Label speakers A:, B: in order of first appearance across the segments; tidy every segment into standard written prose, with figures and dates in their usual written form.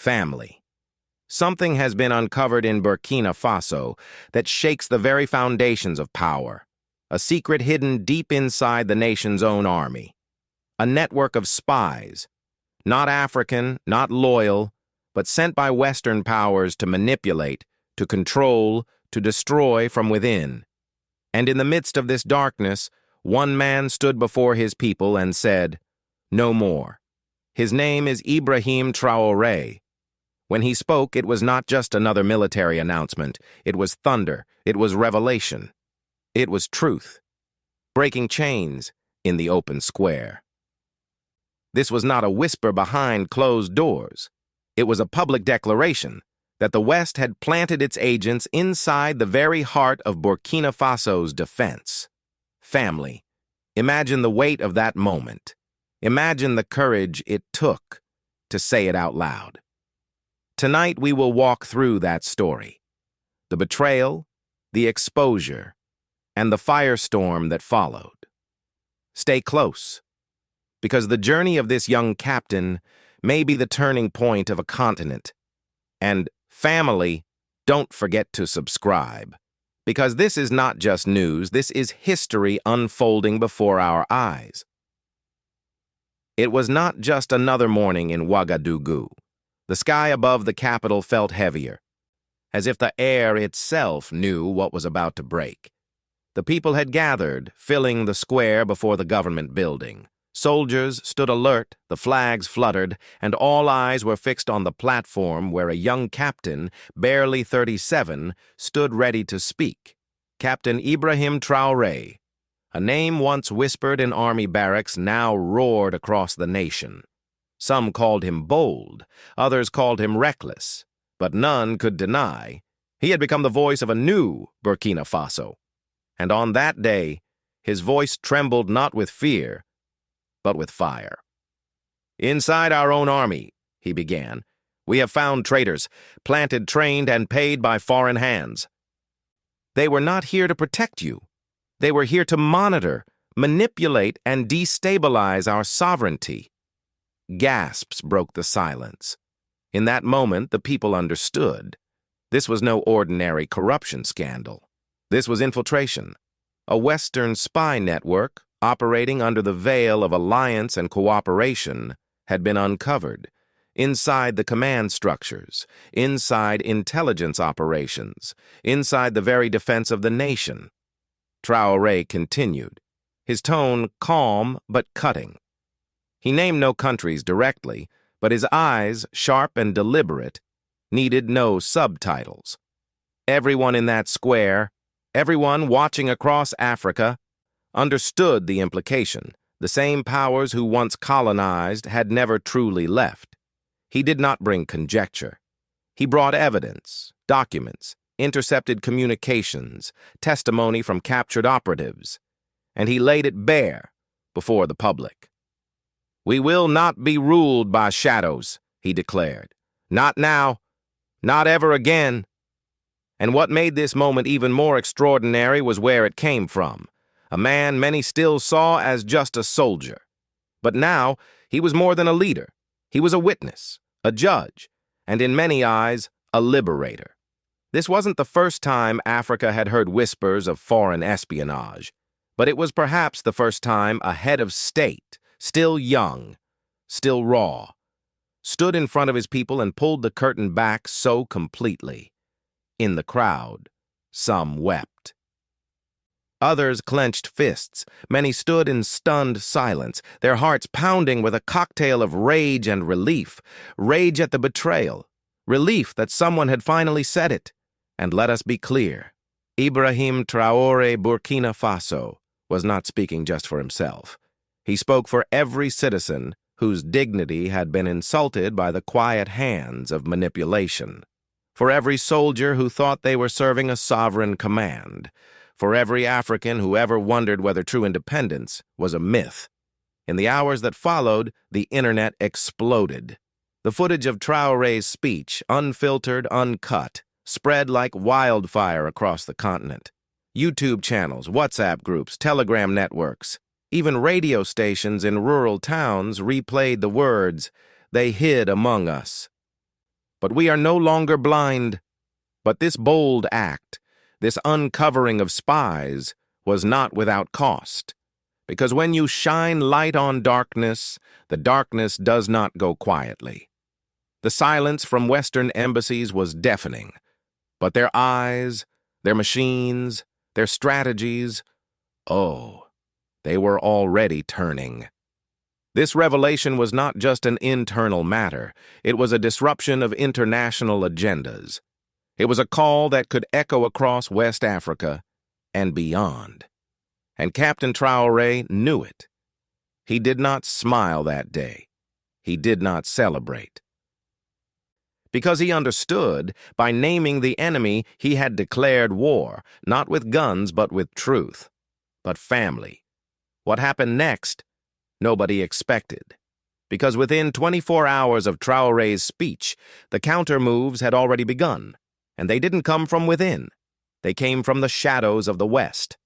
A: family. Something has been uncovered in Burkina Faso that shakes the very foundations of power. A secret hidden deep inside the nation's own army. A network of spies, not African, not loyal, but sent by Western powers to manipulate, to control, to destroy from within. And in the midst of this darkness, one man stood before his people and said, "No more." His name is Ibrahim Traoré. When he spoke, it was not just another military announcement. It was thunder. It was revelation. It was truth. Breaking chains in the open square. This was not a whisper behind closed doors. It was a public declaration that the West had planted its agents inside the very heart of Burkina Faso's defense. Family, imagine the weight of that moment. Imagine the courage it took to say it out loud. Tonight we will walk through that story. The betrayal, the exposure, and the firestorm that followed. Stay close, because the journey of this young captain may be the turning point of a continent. And family, don't forget to subscribe, because this is not just news, this is history unfolding before our eyes. It was not just another morning in Ouagadougou. The sky above the capital felt heavier, as if the air itself knew what was about to break. The people had gathered, filling the square before the government building. Soldiers stood alert, the flags fluttered, and all eyes were fixed on the platform where a young captain, barely 37, stood ready to speak. Captain Ibrahim Traoré. A name once whispered in army barracks now roared across the nation. Some called him bold, others called him reckless, but none could deny he had become the voice of a new Burkina Faso. And on that day, his voice trembled not with fear, but with fire. "Inside our own army," he began, "we have found traitors, planted, trained, and paid by foreign hands. They were not here to protect you. They were here to monitor, manipulate, and destabilize our sovereignty." Gasps broke the silence. In that moment, the people understood. This was no ordinary corruption scandal. This was infiltration. A Western spy network, operating under the veil of alliance and cooperation, had been uncovered. Inside the command structures, inside intelligence operations, inside the very defense of the nation. Traoré continued, his tone calm but cutting. He named no countries directly, but his eyes, sharp and deliberate, needed no subtitles. Everyone in that square, everyone watching across Africa, understood the implication. The same powers who once colonized had never truly left. He did not bring conjecture. He brought evidence, documents, intercepted communications, testimony from captured operatives, and he laid it bare before the public. "We will not be ruled by shadows," he declared. "Not now, not ever again." And what made this moment even more extraordinary was where it came from. A man many still saw as just a soldier. But now, he was more than a leader. He was a witness, a judge, and in many eyes, a liberator. This wasn't the first time Africa had heard whispers of foreign espionage, but it was perhaps the first time a head of state, still young, still raw, stood in front of his people and pulled the curtain back so completely. In the crowd, some wept. Others clenched fists. Many stood in stunned silence, their hearts pounding with a cocktail of rage and relief. Rage at the betrayal. Relief that someone had finally said it. And let us be clear, Ibrahim Traoré, Burkina Faso, was not speaking just for himself. He spoke for every citizen whose dignity had been insulted by the quiet hands of manipulation. For every soldier who thought they were serving a sovereign command. For every African who ever wondered whether true independence was a myth. In the hours that followed, the internet exploded. The footage of Traoré's speech, unfiltered, uncut, spread like wildfire across the continent. YouTube channels, WhatsApp groups, Telegram networks, even radio stations in rural towns replayed the words, "They hid among us." But we are no longer blind. But this bold act, this uncovering of spies, was not without cost. Because when you shine light on darkness, the darkness does not go quietly. The silence from Western embassies was deafening, but their eyes, their machines, their strategies, oh, they were already turning. This revelation was not just an internal matter, it was a disruption of international agendas. It was a call that could echo across West Africa and beyond. And Captain Traoré knew it. He did not smile that day. He did not celebrate. Because he understood, by naming the enemy, he had declared war, not with guns but with truth. But family. What happened next? Nobody expected. Because within 24 hours of Traoré's speech, the counter-moves had already begun, and they didn't come from within. They came from the shadows of the West.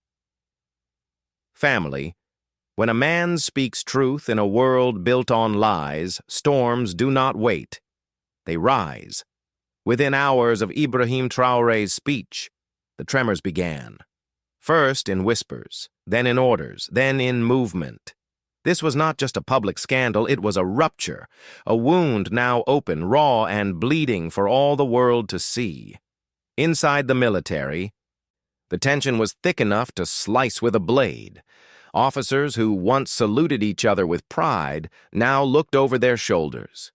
A: Family. When a man speaks truth in a world built on lies, storms do not wait. They rise. Within hours of Ibrahim Traoré's speech, the tremors began. First in whispers, then in orders, then in movement. This was not just a public scandal, it was a rupture, a wound now open, raw, and bleeding for all the world to see. Inside the military, the tension was thick enough to slice with a blade. Officers who once saluted each other with pride now looked over their shoulders.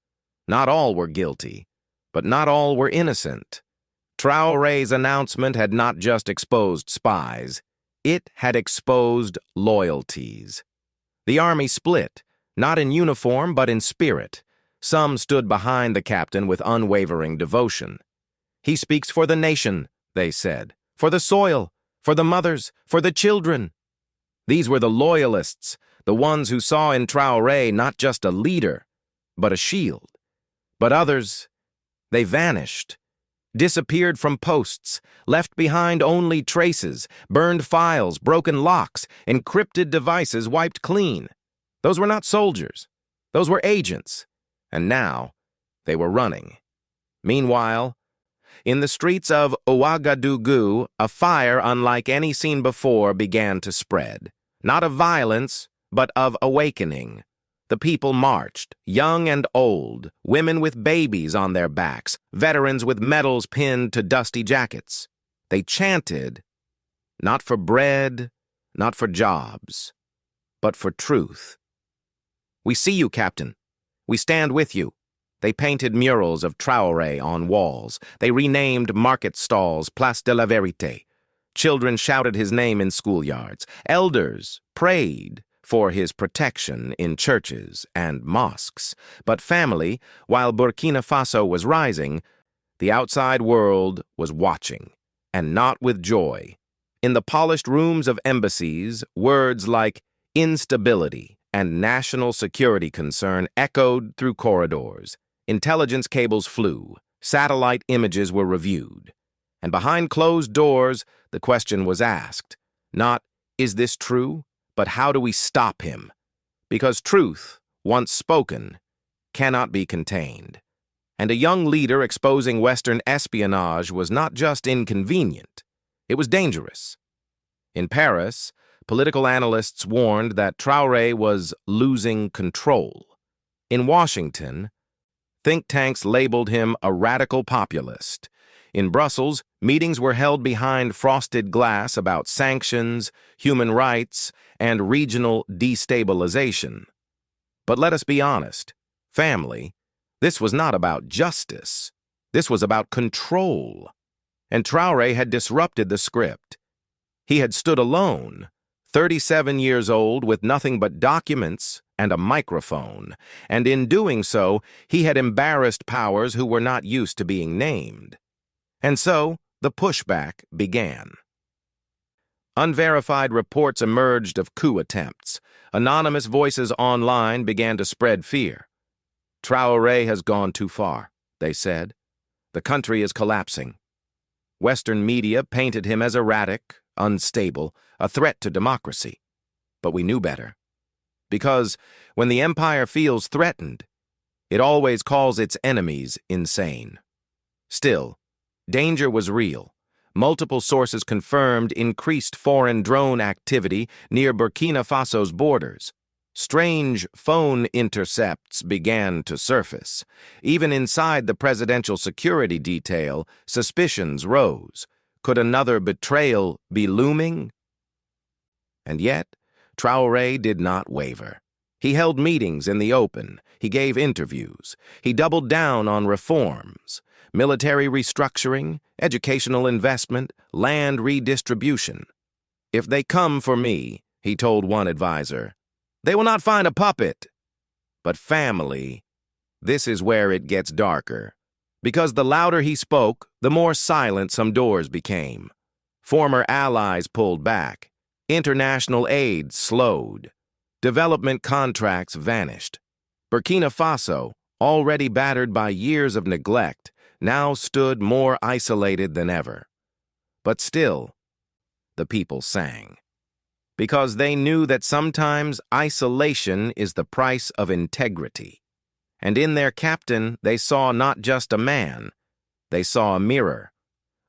A: Not all were guilty, but not all were innocent. Traoré's announcement had not just exposed spies, it had exposed loyalties. The army split, not in uniform but in spirit. Some stood behind the captain with unwavering devotion. He speaks for the nation, they said, for the soil, for the mothers, for the children. These were the loyalists, the ones who saw in Traoré not just a leader, but a shield. But others, they vanished, disappeared from posts, left behind only traces, burned files, broken locks, encrypted devices wiped clean. Those were not soldiers. Those were agents. And now, they were running. Meanwhile, in the streets of Ouagadougou, a fire unlike any seen before began to spread. Not of violence, but of awakening. The people marched, young and old, women with babies on their backs, veterans with medals pinned to dusty jackets. They chanted, not for bread, not for jobs, but for truth. We see you, Captain. We stand with you. They painted murals of Traoré on walls. They renamed market stalls Place de la Vérité. Children shouted his name in schoolyards. Elders prayed for his protection in churches and mosques. But family, while Burkina Faso was rising, the outside world was watching, and not with joy. In the polished rooms of embassies, words like instability and national security concern echoed through corridors. Intelligence cables flew, satellite images were reviewed, and behind closed doors, the question was asked, not, is this true? But how do we stop him? Because truth, once spoken, cannot be contained. And a young leader exposing Western espionage was not just inconvenient, it was dangerous. In Paris, political analysts warned that Traoré was losing control. In Washington, think tanks labeled him a radical populist. In Brussels, meetings were held behind frosted glass about sanctions, human rights, and regional destabilization. But let us be honest, family, this was not about justice. This was about control. And Traoré had disrupted the script. He had stood alone, 37 years old with nothing but documents and a microphone, and in doing so, he had embarrassed powers who were not used to being named. And so, the pushback began. Unverified reports emerged of coup attempts. Anonymous voices online began to spread fear. Traoré has gone too far, they said. The country is collapsing. Western media painted him as erratic, unstable, a threat to democracy. But we knew better. Because when the empire feels threatened, it always calls its enemies insane. Still, danger was real. Multiple sources confirmed increased foreign drone activity near Burkina Faso's borders. Strange phone intercepts began to surface. Even inside the presidential security detail, suspicions rose. Could another betrayal be looming? And yet, Traoré did not waver. He held meetings in the open. He gave interviews. He doubled down on reforms, military restructuring, educational investment, land redistribution. "If they come for me," he told one advisor, "they will not find a puppet." But family, this is where it gets darker. Because the louder he spoke, the more silent some doors became. Former allies pulled back. International aid slowed. Development contracts vanished. Burkina Faso, already battered by years of neglect, now stood more isolated than ever. But still, the people sang. Because they knew that sometimes isolation is the price of integrity. And in their captain, they saw not just a man, they saw a mirror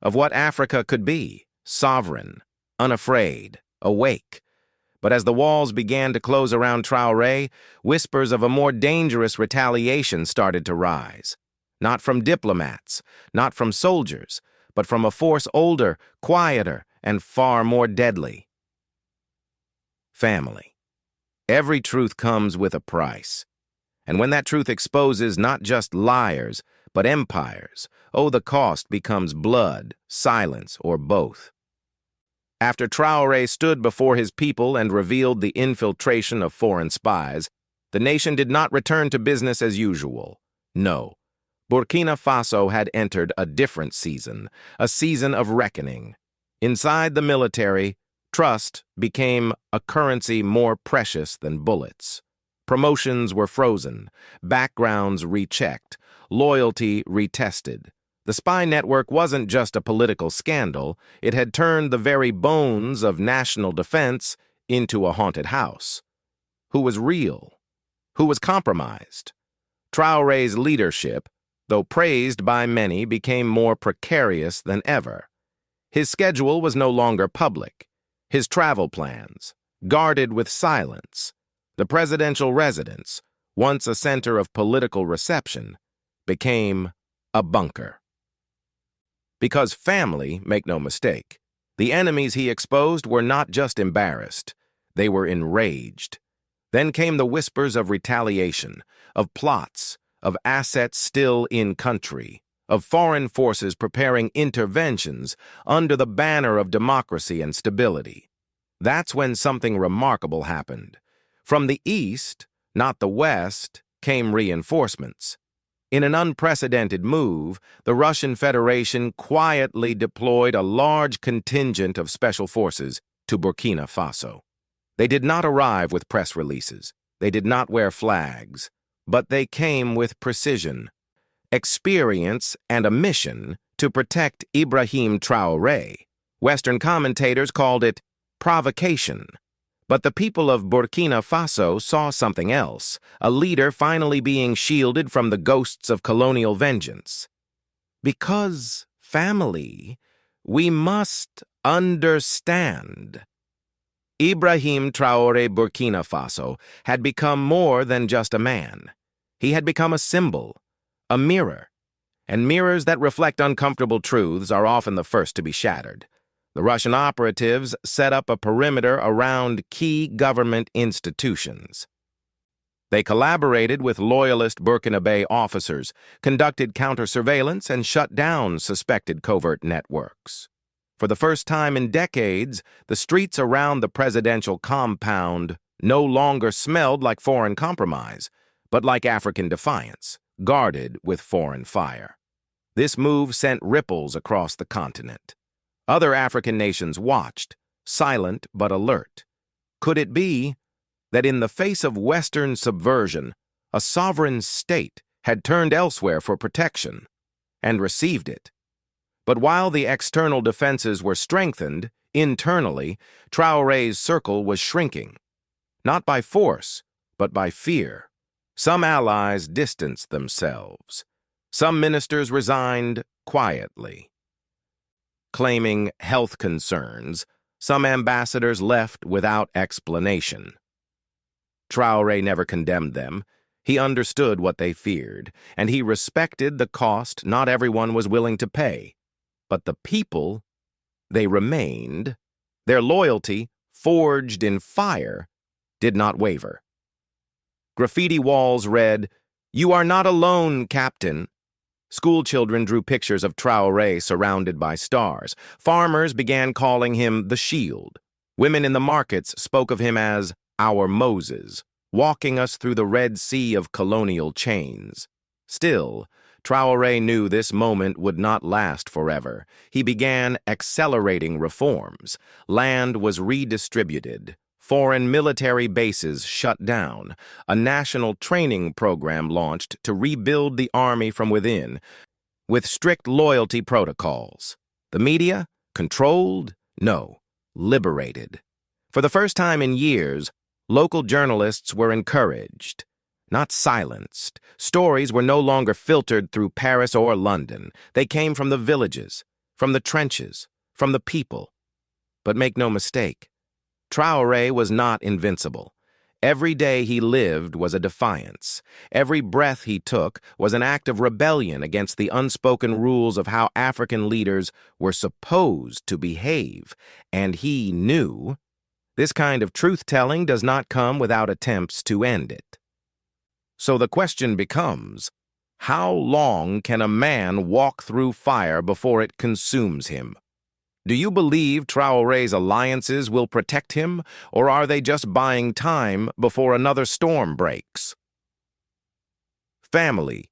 A: of what Africa could be: sovereign, unafraid, awake. But as the walls began to close around Traoré, whispers of a more dangerous retaliation started to rise. Not from diplomats, not from soldiers, but from a force older, quieter, and far more deadly. Family. Every truth comes with a price. And when that truth exposes not just liars, but empires, oh, the cost becomes blood, silence, or both. After Traoré stood before his people and revealed the infiltration of foreign spies, the nation did not return to business as usual. No. Burkina Faso had entered a different season, a season of reckoning. Inside the military, trust became a currency more precious than bullets. Promotions were frozen, backgrounds rechecked, loyalty retested. The spy network wasn't just a political scandal, it had turned the very bones of national defense into a haunted house. Who was real? Who was compromised? Traoré's leadership, though praised by many, became more precarious than ever. His schedule was no longer public. His travel plans, guarded with silence. The presidential residence, once a center of political reception, became a bunker. Because family, make no mistake, the enemies he exposed were not just embarrassed, they were enraged. Then came the whispers of retaliation, of plots, of assets still in country, of foreign forces preparing interventions under the banner of democracy and stability. That's when something remarkable happened. From the east, not the west, came reinforcements. In an unprecedented move, the Russian Federation quietly deployed a large contingent of special forces to Burkina Faso. They did not arrive with press releases. They did not wear flags. But they came with precision, experience, and a mission to protect Ibrahim Traoré. Western commentators called it provocation. But the people of Burkina Faso saw something else, a leader finally being shielded from the ghosts of colonial vengeance. Because, family, we must understand. Ibrahim Traoré Burkina Faso had become more than just a man. He had become a symbol, a mirror. And mirrors that reflect uncomfortable truths are often the first to be shattered. The Russian operatives set up a perimeter around key government institutions. They collaborated with loyalist Burkinabe officers, conducted counter-surveillance, and shut down suspected covert networks. For the first time in decades, the streets around the presidential compound no longer smelled like foreign compromise, but like African defiance, guarded with foreign fire. This move sent ripples across the continent. Other African nations watched, silent but alert. Could it be that in the face of Western subversion, a sovereign state had turned elsewhere for protection and received it? But while the external defenses were strengthened, internally, Traoré's circle was shrinking. Not by force, but by fear. Some allies distanced themselves. Some ministers resigned quietly, claiming health concerns. Some ambassadors left without explanation. Traoré never condemned them. He understood what they feared, and he respected the cost not everyone was willing to pay. But the people, they remained. Their loyalty, forged in fire, did not waver. Graffiti walls read, "You are not alone, Captain." Schoolchildren drew pictures of Traoré surrounded by stars. Farmers began calling him the Shield. Women in the markets spoke of him as our Moses, walking us through the Red Sea of colonial chains. Still, Traoré knew this moment would not last forever. He began accelerating reforms. Land was redistributed. Foreign military bases shut down. A national training program launched to rebuild the army from within, with strict loyalty protocols. The media? Controlled? No. Liberated. For the first time in years, local journalists were encouraged, not silenced. Stories were no longer filtered through Paris or London. They came from the villages, from the trenches, from the people. But make no mistake, Traoré was not invincible. Every day he lived was a defiance. Every breath he took was an act of rebellion against the unspoken rules of how African leaders were supposed to behave. And he knew this kind of truth-telling does not come without attempts to end it. So the question becomes, how long can a man walk through fire before it consumes him? Do you believe Traoré's alliances will protect him, or are they just buying time before another storm breaks? Family.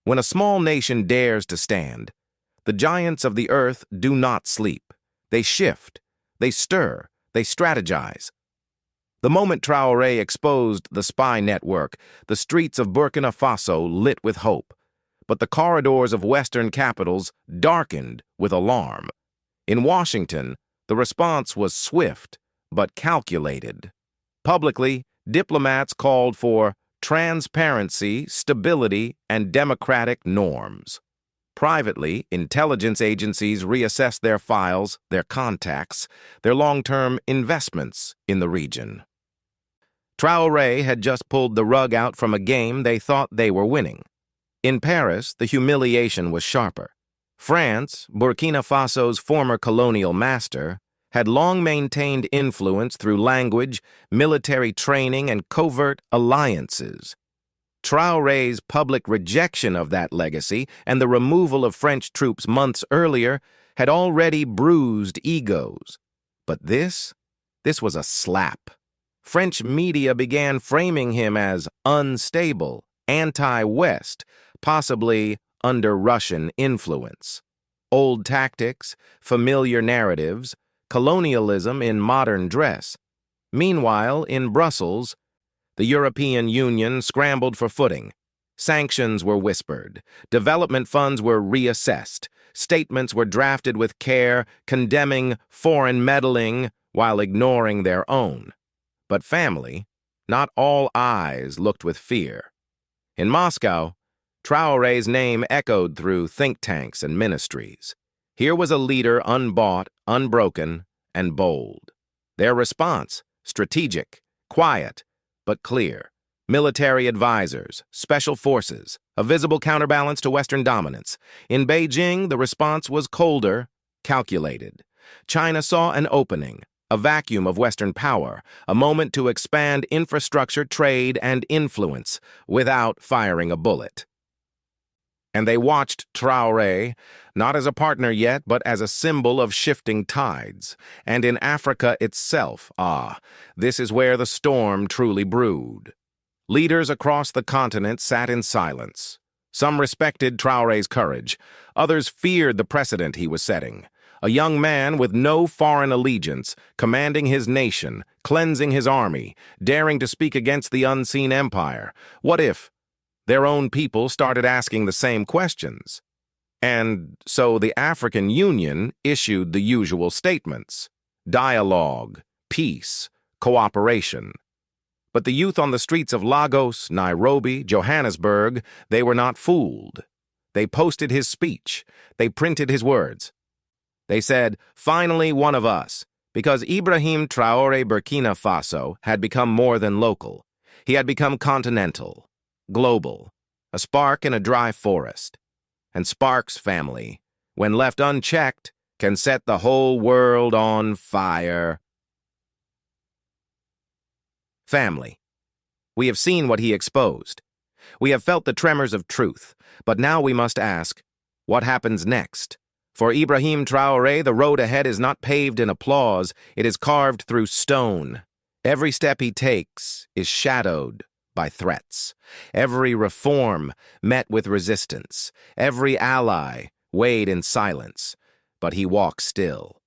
A: When a small nation dares to stand, the giants of the earth do not sleep. They shift, they stir, they strategize. The moment Traoré exposed the spy network, the streets of Burkina Faso lit with hope, but the corridors of Western capitals darkened with alarm. In Washington, the response was swift but calculated. Publicly, diplomats called for transparency, stability, and democratic norms. Privately, intelligence agencies reassessed their files, their contacts, their long-term investments in the region. Traoré had just pulled the rug out from a game they thought they were winning. In Paris, the humiliation was sharper. France, Burkina Faso's former colonial master, had long maintained influence through language, military training, and covert alliances. Traoré's public rejection of that legacy and the removal of French troops months earlier had already bruised egos. But this was a slap. French media began framing him as unstable, anti-West, possibly under Russian influence. Old tactics, familiar narratives, colonialism in modern dress. Meanwhile, in Brussels, the European Union scrambled for footing. Sanctions were whispered. Development funds were reassessed. Statements were drafted with care, condemning foreign meddling while ignoring their own. But family, not all eyes looked with fear. In Moscow, Traoré's name echoed through think tanks and ministries. Here was a leader unbought, unbroken, and bold. Their response, strategic, quiet, but clear. Military advisors, special forces, a visible counterbalance to Western dominance. In Beijing, the response was colder, calculated. China saw an opening, a vacuum of Western power, a moment to expand infrastructure, trade, and influence without firing a bullet. And they watched Traoré, not as a partner yet, but as a symbol of shifting tides. And in Africa itself, this is where the storm truly brewed. Leaders across the continent sat in silence. Some respected Traoré's courage. Others feared the precedent he was setting. A young man with no foreign allegiance, commanding his nation, cleansing his army, daring to speak against the unseen empire. What if their own people started asking the same questions? And so the African Union issued the usual statements: dialogue, peace, cooperation. But the youth on the streets of Lagos, Nairobi, Johannesburg, they were not fooled. They posted his speech. They printed his words. They said, "Finally one of us," because Ibrahim Traoré Burkina Faso had become more than local. He had become continental, global, a spark in a dry forest. And sparks, family, when left unchecked, can set the whole world on fire. Family. We have seen what he exposed. We have felt the tremors of truth, but now we must ask, what happens next? For Ibrahim Traoré, the road ahead is not paved in applause, it is carved through stone. Every step he takes is shadowed by threats. Every reform met with resistance. Every ally weighed in silence. But he walks still.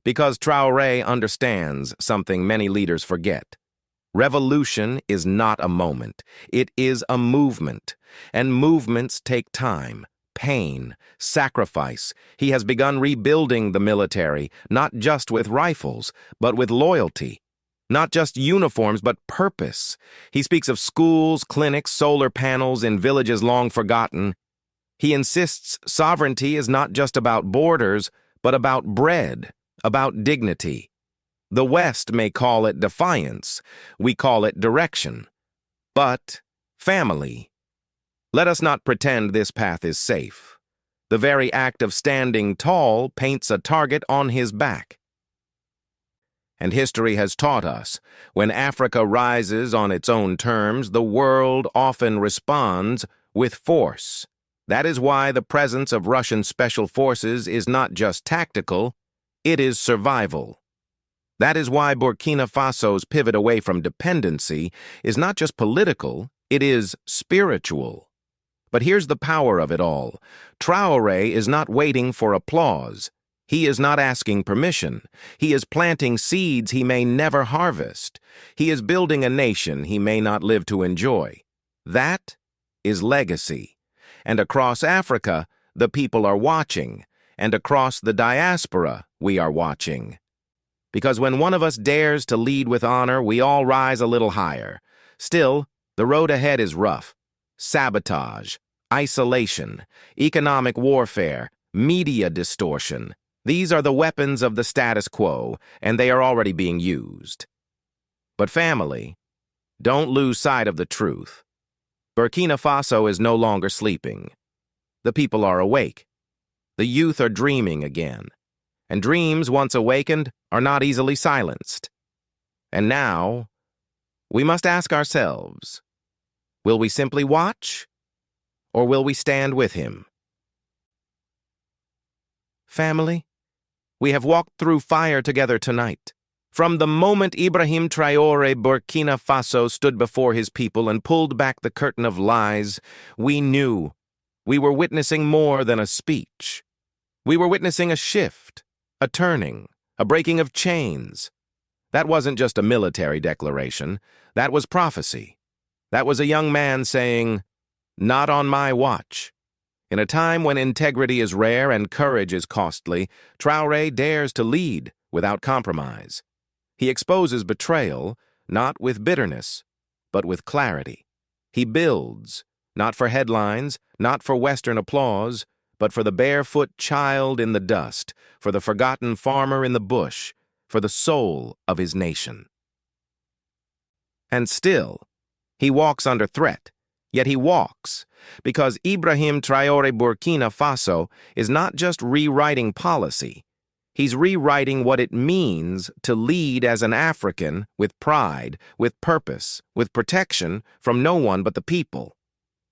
A: Because Traoré understands something many leaders forget. Revolution is not a moment. It is a movement. And movements take time, pain, sacrifice. He has begun rebuilding the military, not just with rifles, but with loyalty. Not just uniforms, but purpose. He speaks of schools, clinics, solar panels in villages long forgotten. He insists sovereignty is not just about borders, but about bread, about dignity. The West may call it defiance. We call it direction. But family. Let us not pretend this path is safe. The very act of standing tall paints a target on his back. And history has taught us, when Africa rises on its own terms, the world often responds with force. That is why the presence of Russian special forces is not just tactical, it is survival. That is why Burkina Faso's pivot away from dependency is not just political, it is spiritual. But here's the power of it all. Traoré is not waiting for applause. He is not asking permission. He is planting seeds he may never harvest. He is building a nation he may not live to enjoy. That is legacy. And across Africa, the people are watching. And across the diaspora, we are watching. Because when one of us dares to lead with honor, we all rise a little higher. Still, the road ahead is rough. Sabotage, isolation, economic warfare, media distortion. These are the weapons of the status quo, and they are already being used. But family, don't lose sight of the truth. Burkina Faso is no longer sleeping. The people are awake. The youth are dreaming again. And dreams, once awakened, are not easily silenced. And now, we must ask ourselves, will we simply watch, or will we stand with him? Family, we have walked through fire together tonight. From the moment Ibrahim Traoré Burkina Faso stood before his people and pulled back the curtain of lies, we knew we were witnessing more than a speech. We were witnessing a shift, a turning, a breaking of chains. That wasn't just a military declaration. That was prophecy. That was a young man saying, "Not on my watch." In a time when integrity is rare and courage is costly, Traoré dares to lead without compromise. He exposes betrayal, not with bitterness, but with clarity. He builds, not for headlines, not for Western applause, but for the barefoot child in the dust, for the forgotten farmer in the bush, for the soul of his nation. And still, he walks under threat. Yet he walks, because Ibrahim Traoré Burkina Faso is not just rewriting policy. He's rewriting what it means to lead as an African with pride, with purpose, with protection from no one but the people.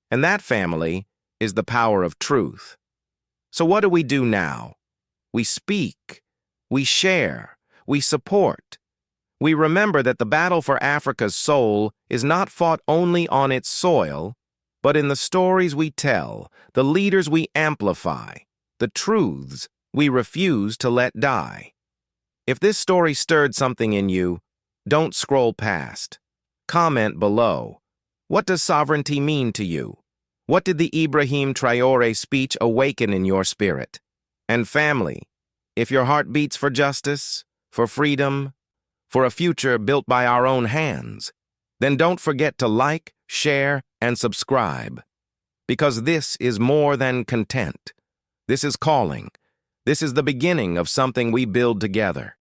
A: And that, family, is the power of truth. So what do we do now? We speak, we share, we support. We remember that the battle for Africa's soul is not fought only on its soil, but in the stories we tell, the leaders we amplify, the truths we refuse to let die. If this story stirred something in you, don't scroll past. Comment below. What does sovereignty mean to you? What did the Ibrahim Traoré speech awaken in your spirit? And family, if your heart beats for justice, for freedom, for a future built by our own hands, then don't forget to like, share, and subscribe. Because this is more than content. This is calling. This is the beginning of something we build together.